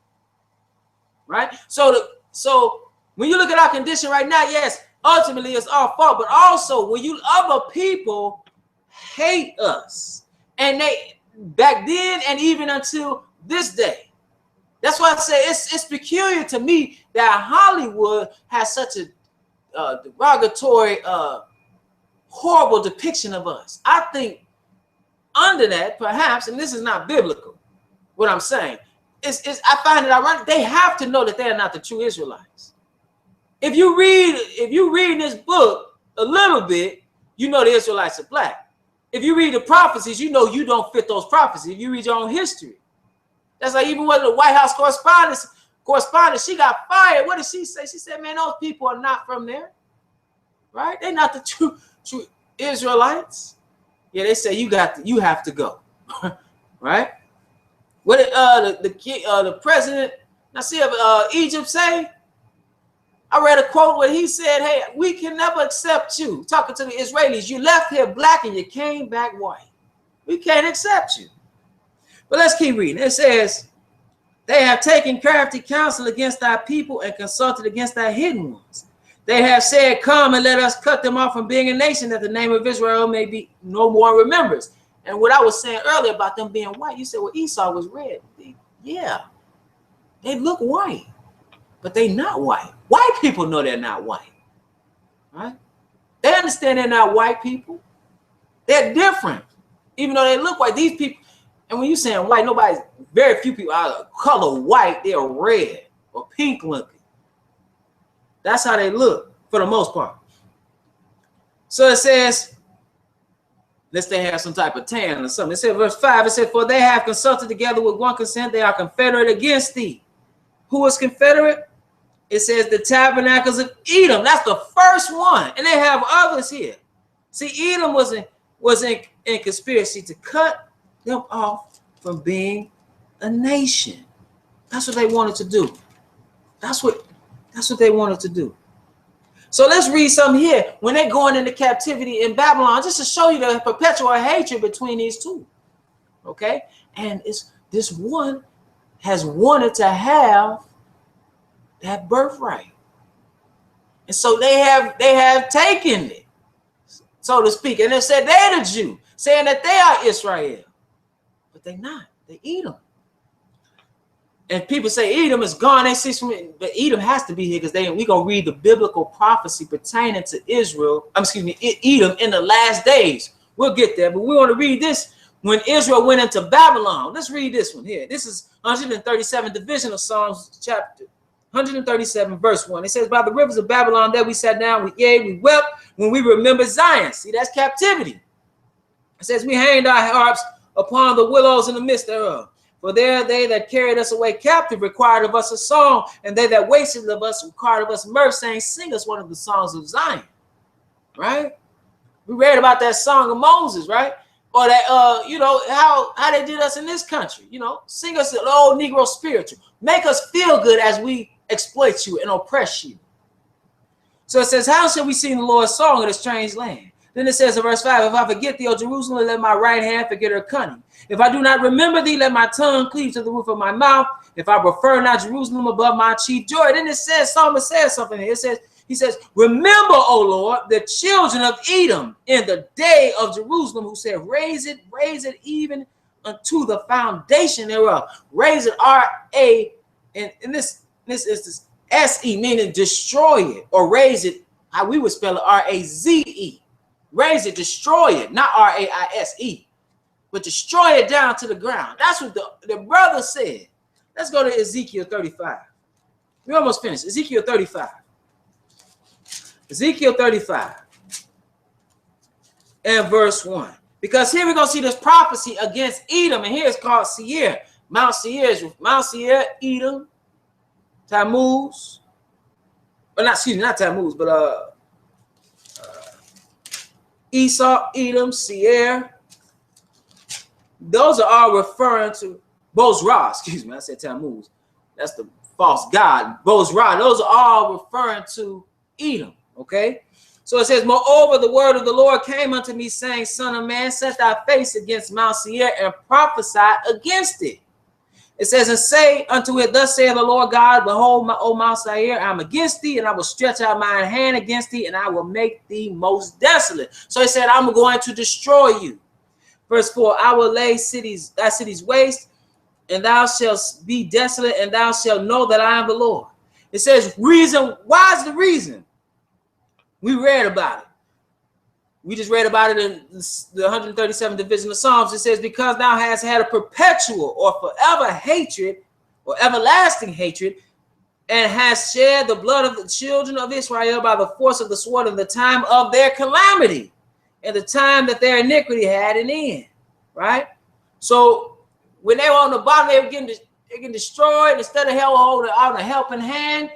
Speaker 1: Right? So when you look at our condition right now, yes, ultimately it's our fault, but also when other people hate us, and they back then and even until this day. That's why I say it's peculiar to me that Hollywood has such a derogatory, horrible depiction of us. I think under that, perhaps, and this is not biblical, what I'm saying, I find it ironic. They have to know that they are not the true Israelites. If you read this book a little bit, you know the Israelites are black. If you read the prophecies, you know you don't fit those prophecies. If you read your own history, that's like even when the White House correspondent, she got fired. What did she say? She said, man, those people are not from there, right? They're not the true Israelites. Yeah, they say you have to go, right? What did the president of Egypt say? I read a quote where he said, hey, we can never accept you. Talking to the Israelis, you left here black and you came back white. We can't accept you. But let's keep reading. It says, they have taken crafty counsel against thy people and consulted against thy hidden ones. They have said, come and let us cut them off from being a nation, that the name of Israel may be no more remembrance. And what I was saying earlier about them being white, you said, well, Esau was red. Yeah, they look white, but they not white. White people know they're not white, right? They understand they're not white people. They're different, even though they look white. These people, and when you're saying white, very few people are color white. They're red or pink looking. That's how they look for the most part. So it says, unless they have some type of tan or something. It says, verse 5, it says, for they have consulted together with one consent, they are confederate against thee. Who is confederate? It says the tabernacles of Edom. That's the first one. And they have others here. See, Edom was in conspiracy to cut them off from being a nation. That's what they wanted to do. That's what they wanted to do. So let's read something here. When they're going into captivity in Babylon, just to show you the perpetual hatred between these two. Okay? And it's this one has wanted to have that birthright. And so they have taken it, so to speak. And they said they're the Jew, saying that they are Israel. But they're not. They Edom. And people say Edom is gone. They see from it, but Edom has to be here because we're going to read the biblical prophecy pertaining to Edom in the last days. We'll get there, but we want to read this when Israel went into Babylon. Let's read this one here. This is 137th division of Psalms chapter 137 verse 1. It says, by the rivers of Babylon there we sat down, we wept when we remembered Zion. See, that's captivity. It says, we hanged our harps upon the willows in the midst thereof. For there they that carried us away captive required of us a song, and they that wasted of us required of us mirth, saying, sing us one of the songs of Zion. Right? We read about that song of Moses, right? Or that, how they did us in this country. Sing us an old Negro spiritual. Make us feel good as we exploit you and oppress you. So it says, how shall we sing the Lord's song in a strange land? Then it says in verse 5, if I forget thee, O Jerusalem, let my right hand forget her cunning. If I do not remember thee, let my tongue cleave to the roof of my mouth. If I prefer not Jerusalem above my chief joy. Then it says, Psalmist says something here. He says, remember, O Lord, the children of Edom in the day of Jerusalem, who said, raise it even unto the foundation thereof. Raise it, R-A, and this is S-E, meaning destroy it, or raise it, how we would spell it, R-A-Z-E. Raise it, destroy it, not R-A-I-S-E, but destroy it down to the ground. That's what the brother said. Let's go to Ezekiel 35. We almost finished. Ezekiel 35. Ezekiel 35 and verse 1. Because here we're going to see this prophecy against Edom, and here it's called Seir. Mount Seir, Edom, Tammuz. Well, not Tammuz, but Esau, Edom, Seir. Those are all referring to Bozrah. Excuse me, I said Tammuz. That's the false god. Bozrah. Those are all referring to Edom. Okay? So it says, moreover, the word of the Lord came unto me, saying, son of man, set thy face against Mount Seir and prophesy against it. It says, and say unto it, thus saith the Lord God, behold, O Mount Seir, I am against thee, and I will stretch out mine hand against thee, and I will make thee most desolate. So he said, I'm going to destroy you. Verse 4, I will lay thy cities waste, and thou shalt be desolate, and thou shalt know that I am the Lord. It says, reason. Why is the reason? We read about it. We just read about it in the 137th division of Psalms. It says, because thou hast had a perpetual or forever hatred or everlasting hatred, and hast shed the blood of the children of Israel by the force of the sword in the time of their calamity, and the time that their iniquity had an end. Right? So when they were on the bottom, they were getting destroyed. Instead of holding out a helping hand,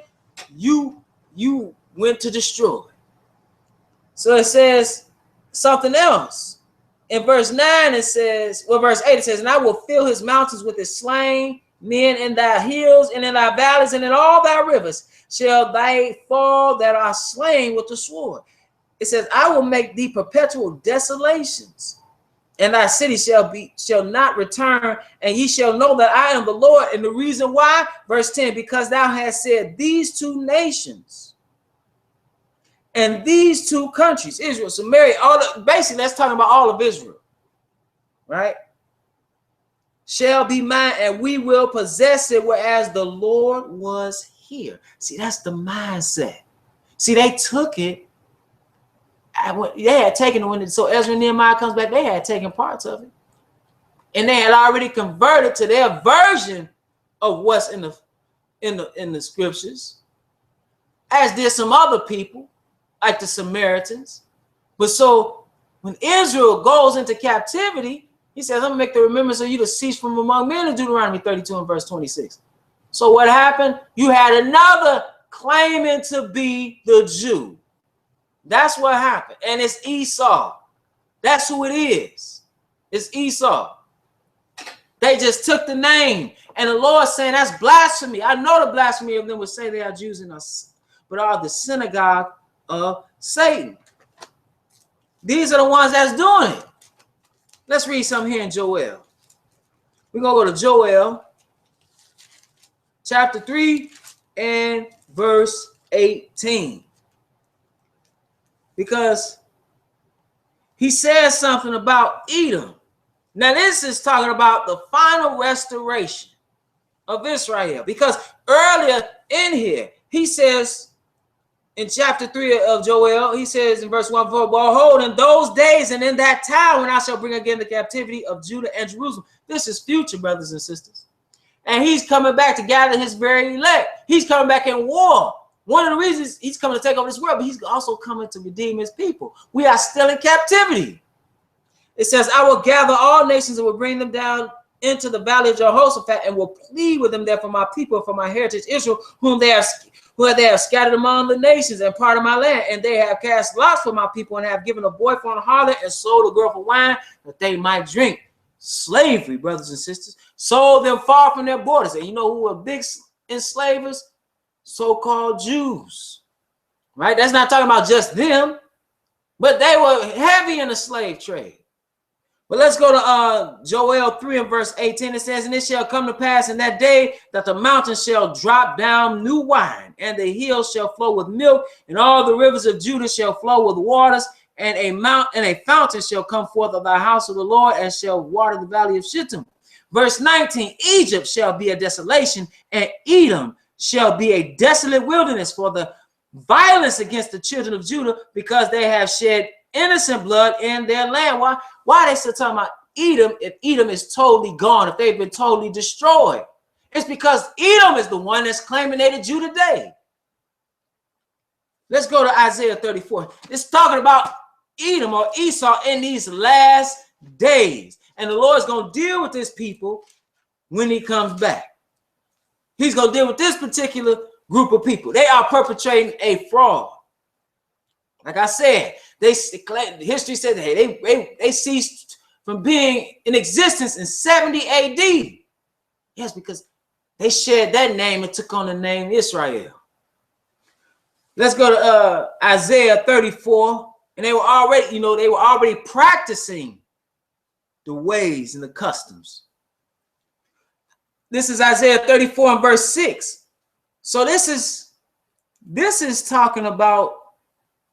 Speaker 1: you went to destroy. So it says something else. In verse 9, it says, verse 8, it says, and I will fill his mountains with his slain men in thy hills and in thy valleys and in all thy rivers shall they fall that are slain with the sword. It says, I will make thee perpetual desolations, and thy city shall not return, and ye shall know that I am the Lord. And the reason why, verse 10, because thou hast said, these two nations and these two countries, Israel, Samaria, basically that's talking about all of Israel, right? Shall be mine, and we will possess it, whereas the Lord was here. See, that's the mindset. See, they took it. They had taken it so Ezra and Nehemiah comes back, they had taken parts of it, and they had already converted to their version of what's in the scriptures, as did some other people, like the Samaritans. But so when Israel goes into captivity, he says, I'm going to make the remembrance of you to cease from among men in Deuteronomy 32 and verse 26. So what happened? You had another claiming to be the Jew. That's what happened. And it's Esau. That's who it is. It's Esau. They just took the name. And the Lord saying, that's blasphemy. I know the blasphemy of them would say they are Jews and us, but are the synagogue of Satan. These are the ones that's doing it. Let's read something here in Joel. We're going to go to Joel chapter 3 and verse 18. Because he says something about Edom. Now, this is talking about the final restoration of Israel. Because earlier in here, he says, in chapter 3 of Joel, he says in verse 1, behold, in those days and in that time when I shall bring again the captivity of Judah and Jerusalem. This is future, brothers and sisters. And he's coming back to gather his very elect. He's coming back in war. One of the reasons he's coming to take over this world, but he's also coming to redeem his people. We are still in captivity. It says, I will gather all nations and will bring them down into the valley of Jehoshaphat and will plead with them there for my people, for my heritage Israel, whom they have scattered among the nations and part of my land. And they have cast lots for my people and have given a boy for an harlot and sold a girl for wine that they might drink. Slavery, brothers and sisters. Sold them far from their borders. And you know who were big enslavers? So-called Jews. Right? That's not talking about just them, but they were heavy in the slave trade. But let's go to Joel 3 and verse 18. It says, and it shall come to pass in that day that the mountains shall drop down new wine, and the hills shall flow with milk, and all the rivers of Judah shall flow with waters, and a fountain shall come forth of the house of the Lord, and shall water the valley of Shittim. Verse 19, Egypt shall be a desolation, and Edom shall be a desolate wilderness for the violence against the children of Judah, because they have shed innocent blood in their land. Why are they still talking about Edom if Edom is totally gone, if they've been totally destroyed? It's because Edom is the one that's claiming they the Jew today. Let's go to Isaiah 34. It's talking about Edom or Esau in these last days. And the Lord's going to deal with this people when he comes back. He's going to deal with this particular group of people. They are perpetrating a fraud. Like I said, history said that they ceased from being in existence in 70 AD. Yes, because they shared that name and took on the name Israel. Let's go to Isaiah 34. And they were already practicing the ways and the customs. This is Isaiah 34 and verse 6. So this is talking about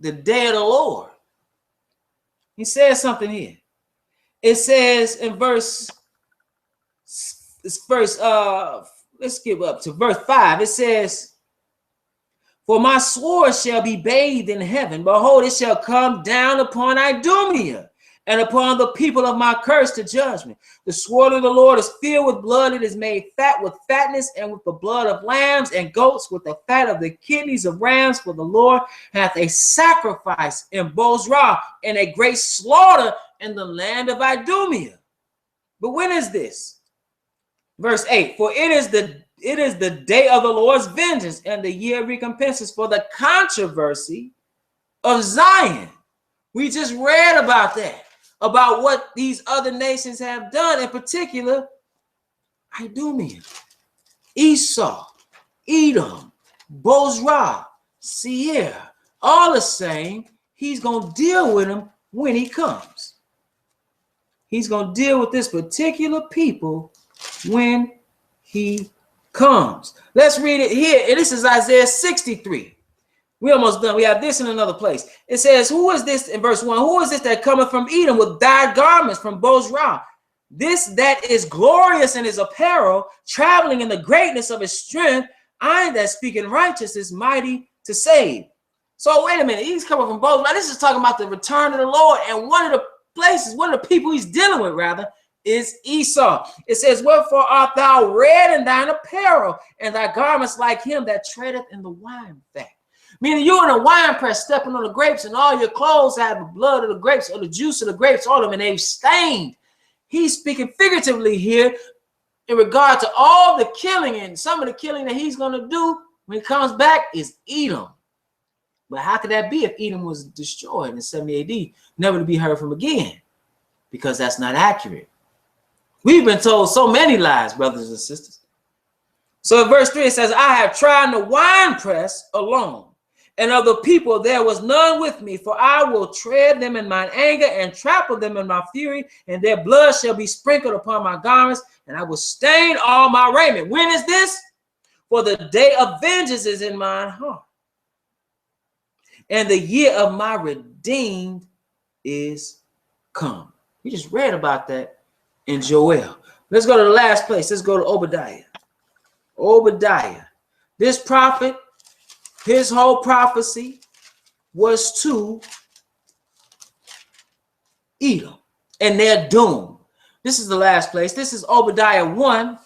Speaker 1: the day of the Lord. He says something here. It says in let's skip up to verse 5. It says, for my sword shall be bathed in heaven. Behold, it shall come down upon Idumea and upon the people of my curse to judgment. The sword of the Lord is filled with blood. It is made fat with fatness, and with the blood of lambs and goats, with the fat of the kidneys of rams. For the Lord hath a sacrifice in Bozrah, and a great slaughter in the land of Idumea. But when is this? Verse 8, for it is the day of the Lord's vengeance, and the year of recompenses for the controversy of Zion. We just read about that, about what these other nations have done, in particular, Idumea, Esau, Edom, Bozrah, Seir, all the same. He's going to deal with them when he comes. He's going to deal with this particular people when he comes. Let's read it here. And this is Isaiah 63. We almost done. We have this in another place. It says, who is this in verse 1? Who is this that cometh from Edom with dyed garments from Bozrah? This that is glorious in his apparel, traveling in the greatness of his strength. I that speak in righteousness, mighty to save. So wait a minute. He's coming from Bozrah. This is talking about the return of the Lord. And one of the people he's dealing with, rather, is Esau. It says, wherefore art thou red in thine apparel, and thy garments like him that treadeth in the wine vat? Meaning you in a wine press stepping on the grapes, and all your clothes have the blood of the grapes or the juice of the grapes on them, and they've stained. He's speaking figuratively here in regard to all the killing, and some of the killing that he's going to do when he comes back is Edom. But how could that be if Edom was destroyed in 70 AD, never to be heard from again? Because that's not accurate. We've been told so many lies, brothers and sisters. So in verse 3, it says, I have tried the wine press alone,
Speaker 2: And of the people there was none with me, for I will tread them in mine anger and trample them in my fury, and their blood shall be sprinkled upon my garments, and I will stain all my raiment. When is this? For the day of vengeance is in mine heart, and the year of my redeemed is come. We just read about that in Joel. Let's go to the last place. Let's go to Obadiah. Obadiah. This prophet, his whole prophecy was to Edom and their doom. This is the last place. This is Obadiah 1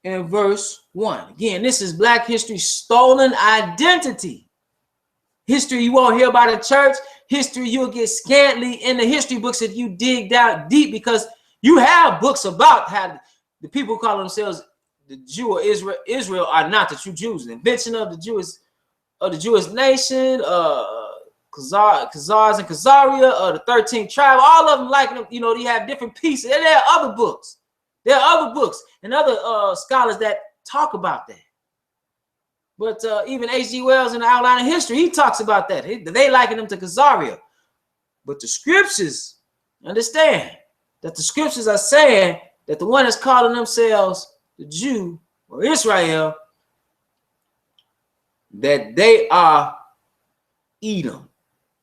Speaker 2: and verse 1. Again, this is Black history, stolen identity. History you won't hear about in church. History you'll get scantily in the history books if you dig down deep, because you have books about how the people who call themselves the Jew or Israel are not the true Jews. The invention of the Jewish nation, Khazars and Khazaria, the 13th tribe, all of them like them, you know, they have different pieces. And there are other books. There are other books and other scholars that talk about that. But even H.G. Wells in the Outline of History, he talks about that. They liken them to Khazaria. But the scriptures, understand that the scriptures are saying that the one that's calling themselves the Jew or Israel, that they are Edom,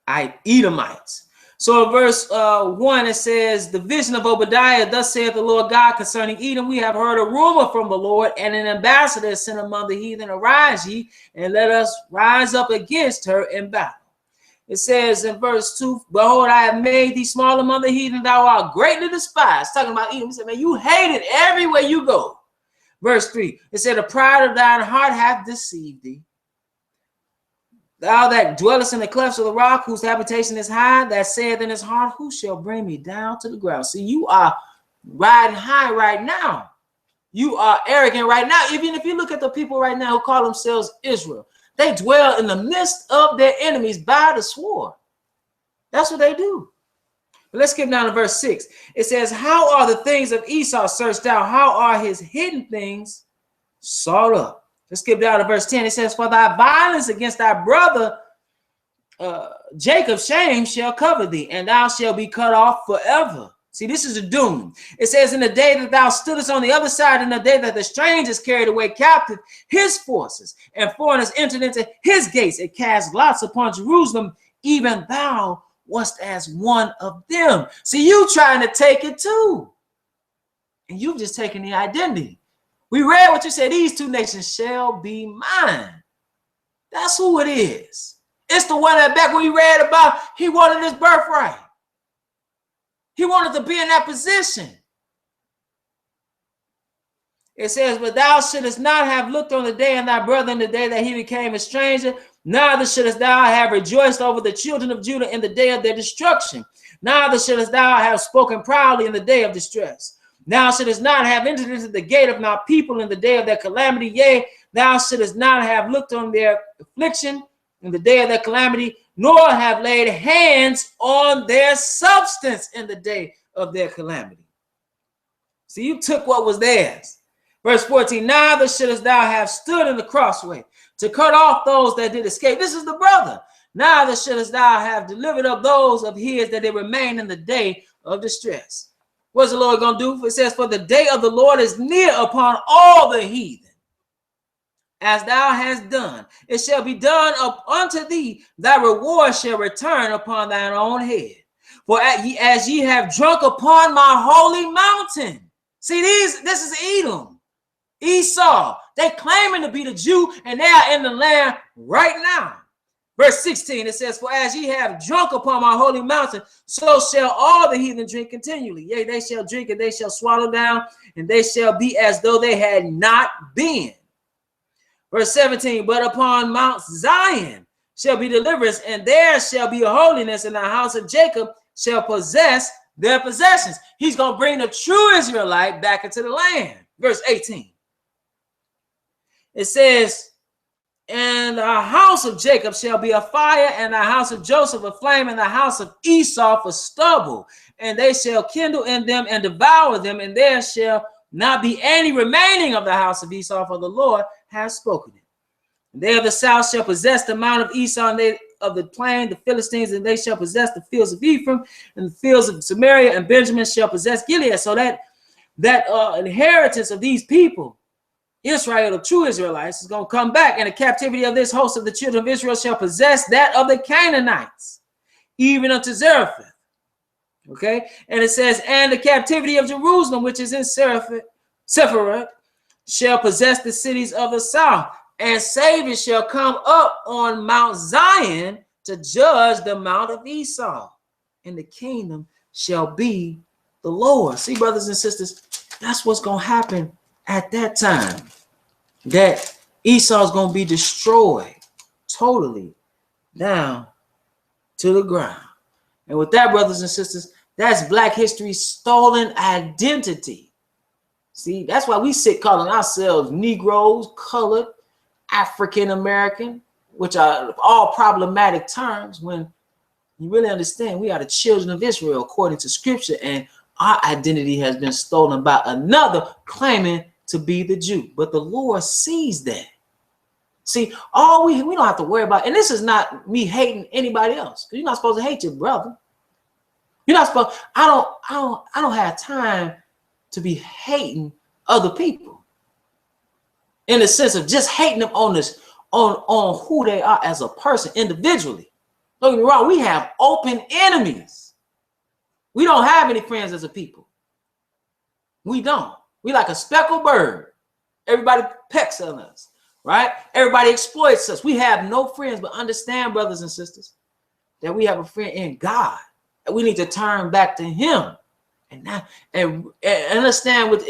Speaker 2: Edomites. So in verse 1, it says, the vision of Obadiah, thus saith the Lord God concerning Edom, we have heard a rumor from the Lord, and an ambassador is sent among the heathen. Arise ye, and let us rise up against her in battle. It says in verse 2, behold, I have made thee small among the heathen, thou art greatly despised. Talking about Edom. He said, man, you hated everywhere you go. Verse 3, it said, the pride of thine heart hath deceived thee. Thou that dwellest in the clefts of the rock, whose habitation is high, that saith in his heart, who shall bring me down to the ground? See, you are riding high right now. You are arrogant right now. Even if you look at the people right now who call themselves Israel, they dwell in the midst of their enemies by the sword. That's what they do. But let's skip down to verse 6. It says, how are the things of Esau searched out? How are his hidden things sought up? Let's skip down to verse 10. It says, for thy violence against thy brother Jacob's shame shall cover thee, and thou shalt be cut off forever. See, this is a doom. It says, in the day that thou stoodest on the other side, in the day that the strangers carried away captive his forces, and foreigners entered into his gates, and cast lots upon Jerusalem, even thou wast as one of them. See, you trying to take it too. And you've just taken the identity. We read what you said, these two nations shall be mine. That's who it is. It's the one that back when we read about, he wanted his birthright. He wanted to be in that position. It says, but thou shouldest not have looked on the day of thy brother in the day that he became a stranger, neither shouldest thou have rejoiced over the children of Judah in the day of their destruction. Neither shouldest thou have spoken proudly in the day of distress. Thou shouldest not have entered into the gate of my people in the day of their calamity. Yea, thou shouldest not have looked on their affliction in the day of their calamity, nor have laid hands on their substance in the day of their calamity. See, you took what was theirs. Verse 14, neither shouldest thou have stood in the crossway to cut off those that did escape. This is the brother. Neither shouldest thou have delivered up those of his that they remain in the day of distress. What's the Lord going to do? It says, for the day of the Lord is near upon all the heathen. As thou hast done, it shall be done up unto thee. Thy reward shall return upon thine own head. For as ye have drunk upon my holy mountain. See, this is Edom, Esau. They claiming to be the Jew, and they are in the land right now. Verse 16, it says, for as ye have drunk upon my holy mountain, so shall all the heathen drink continually. Yea, they shall drink, and they shall swallow down, and they shall be as though they had not been. Verse 17, but upon Mount Zion shall be deliverance, and there shall be a holiness, and the house of Jacob shall possess their possessions. He's going to bring the true Israelite back into the land. Verse 18, it says, and the house of Jacob shall be a fire, and the house of Joseph a flame, and the house of Esau for stubble. And they shall kindle in them and devour them, and there shall not be any remaining of the house of Esau, for the Lord has spoken it. And they of the south shall possess the mount of Esau, and they of the plain, the Philistines, and they shall possess the fields of Ephraim, and the fields of Samaria, and Benjamin shall possess Gilead. So that inheritance of these people, Israel, the true Israelites, is going to come back, and the captivity of this host of the children of Israel shall possess that of the Canaanites, even unto Zarephath. Okay, and it says, and the captivity of Jerusalem, which is in Sepharad, shall possess the cities of the south, and Savior shall come up on Mount Zion to judge the mount of Esau, and the kingdom shall be the Lord. See, brothers and sisters, that's what's going to happen at that time, that Esau is going to be destroyed totally down to the ground. And with that, brothers and sisters, that's Black history's stolen identity. See, that's why we sit calling ourselves Negroes, colored, African American, which are all problematic terms, when you really understand we are the children of Israel according to scripture, and our identity has been stolen by another claiming to be the Jew. But the Lord sees that. See, all we don't have to worry about, and this is not me hating anybody else, because you're not supposed to hate your brother. You're not supposed, I don't have time to be hating other people in the sense of just hating them on this, on who they are as a person individually. Don't get me wrong, we have open enemies. We don't have any friends as a people. We don't. We like a speckled bird. Everybody pecks on us, right? Everybody exploits us. We have no friends, but understand, brothers and sisters, that we have a friend in God, and we need to turn back to him and understand what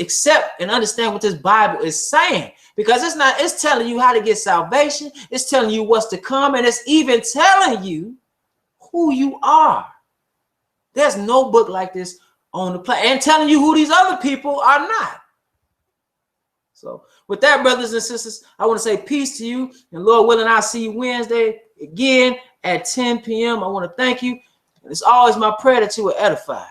Speaker 2: this Bible is saying, because it's telling you how to get salvation. It's telling you what's to come, and it's even telling you who you are. There's no book like this on the planet, and telling you who these other people are not. So with that, brothers and sisters, I want to say peace to you, and Lord willing, I'll see you Wednesday again at 10 p.m. I want to thank you. And it's always my prayer that you were edified.